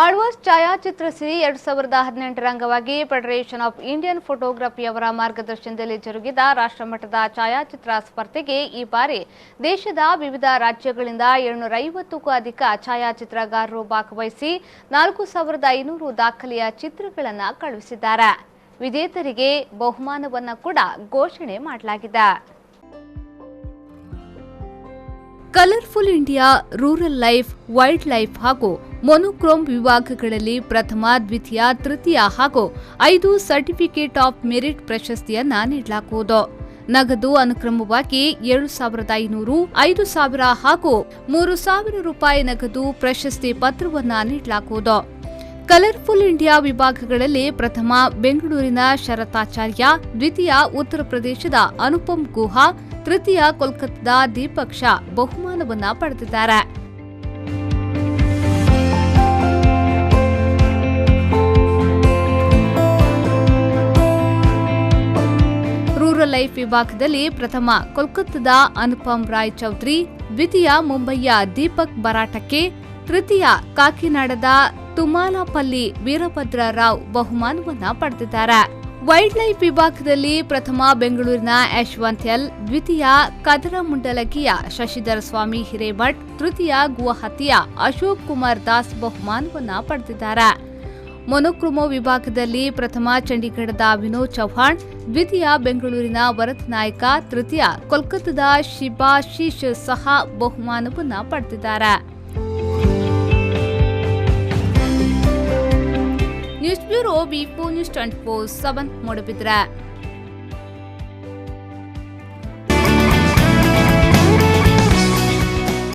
ಆಳ್ವಾಸ್ ಛಾಯಾಚಿತ್ರ ಸಿರಿ 2018 ಅಂಗವಾಗಿ federation of Indian ಫೋಟೋಗ್ರಫಿಯವರ ಮಾರ್ಗದರ್ಶನದಲ್ಲಿ ಜರುಗಿದ ರಾಷ್ಟ್ರಮಟ್ಟದ ಛಾಯಾಚಿತ್ರ ಸ್ಪರ್ಧೆಗೆ ಈ ಬಾರಿ ದೇಶದ ವಿವಿಧ ರಾಜ್ಯಗಳಿಂದ 750ಕ್ಕೂ ಅಧಿಕ ಛಾಯಾಚಿತ್ರಗಾರರು ಭಾಗವಹಿಸಿ 4500 ದಾಖಲೆಯ ಚಿತ್ರಗಳನ್ನು ಕಳುಹಿಸಿದ್ದಾರೆ. ವಿಜೇತರಿಗೆ ಬಹುಮಾನವನ್ನು ಕೂಡ ಘೋಷಣೆ ಮಾಡಲಾಗಿದೆ. Colourful India, rural life, wild life ಹಾಗೂ ಮೊನೋಕ್ರೋಮ್ ವಿಭಾಗಗಳಲ್ಲಿ ಪ್ರಥಮ, ದ್ವಿತೀಯ, ತೃತೀಯ ಹಾಗೂ 5 ಸರ್ಟಿಫಿಕೇಟ್ ಆಫ್ ಮೆರಿಟ್ ಪ್ರಶಸ್ತಿಯನ್ನ ನೀಡಲಾಗುವುದು. ನಗದು ಅನುಕ್ರಮವಾಗಿ 7,500, 5,000 ಹಾಗೂ 3,000 ರೂಪಾಯಿ ನಗದು ಪ್ರಶಸ್ತಿ ಪತ್ರವನ್ನ ನೀಡಲಾಗುವುದು. ಕಲರ್ಫುಲ್ ಇಂಡಿಯಾ ವಿಭಾಗಗಳಲ್ಲಿ ಪ್ರಥಮ ಬೆಂಗಳೂರಿನ ಶರತಾಚಾರ್ಯ, ದ್ವಿತೀಯ ಉತ್ತರ ಪ್ರದೇಶದ ಅನುಪಮ್ ಗುಹಾ, ತೃತೀಯ ಕೋಲ್ಕತ್ತಾದ ದೀಪಕ್ ಶಾ ಬಹುಮಾನವನ್ನ ಪಡೆದಿದ್ದಾರೆ. ರೂರಲ್ ಲೈಫ್ ವಿಭಾಗದಲ್ಲಿ ಪ್ರಥಮ ಕೋಲ್ಕತ್ತಾದ ಅನುಪಮ್ ರಾಯ್ ಚೌಧರಿ, ದ್ವಿತೀಯ ಮುಂಬಯಿಯ ದೀಪಕ್ ಬರಾಟಕ್ಕೆ, ತೃತೀಯ ಕಾಕಿನಾಡದ ತುಮಾಲಪಲ್ಲಿ ವೀರಭದ್ರ ರಾವ್ ಬಹುಮಾನವನ್ನ ಪಡೆದಿದ್ದಾರೆ. ವೈಲ್ಡ್ ಲೈಫ್ ವಿಭಾಗದಲ್ಲಿ ಪ್ರಥಮ ಬೆಂಗಳೂರಿನ ಯಶವಂತ್ ಎಲ್, ದ್ವಿತೀಯ ಕದರಮುಂಡಲಗಿಯ ಶಶಿಧರ ಸ್ವಾಮಿ ಹಿರೇಮಠ್, ತೃತೀಯ ಗುವಾಹತಿಯ ಅಶೋಕ್ ಕುಮಾರ್ ದಾಸ್ ಬಹುಮಾನವನ್ನ ಪಡೆದಿದ್ದಾರೆ. ಮೊನೋಕ್ರೋಮೋ ವಿಭಾಗದಲ್ಲಿ ಪ್ರಥಮ ಚಂಡೀಗಢದ ವಿನೋದ್ ಚೌಹಾಣ್, ದ್ವಿತೀಯ ಬೆಂಗಳೂರಿನ ಭರತ್ ನಾಯ್ಕ, ತೃತೀಯ ಕೋಲ್ಕತ್ತಾದ ಶಿಬಾಶಿಶ್ ಸಹ ಬಹುಮಾನವನ್ನ ಪಡೆದಿದ್ದಾರೆ. ನ್ಯೂಸ್ ಬ್ಯೂರೋ, ವಿ4 ನ್ಯೂಸ್ 24/7 ಮೂಡಬಿದ್ರೆ.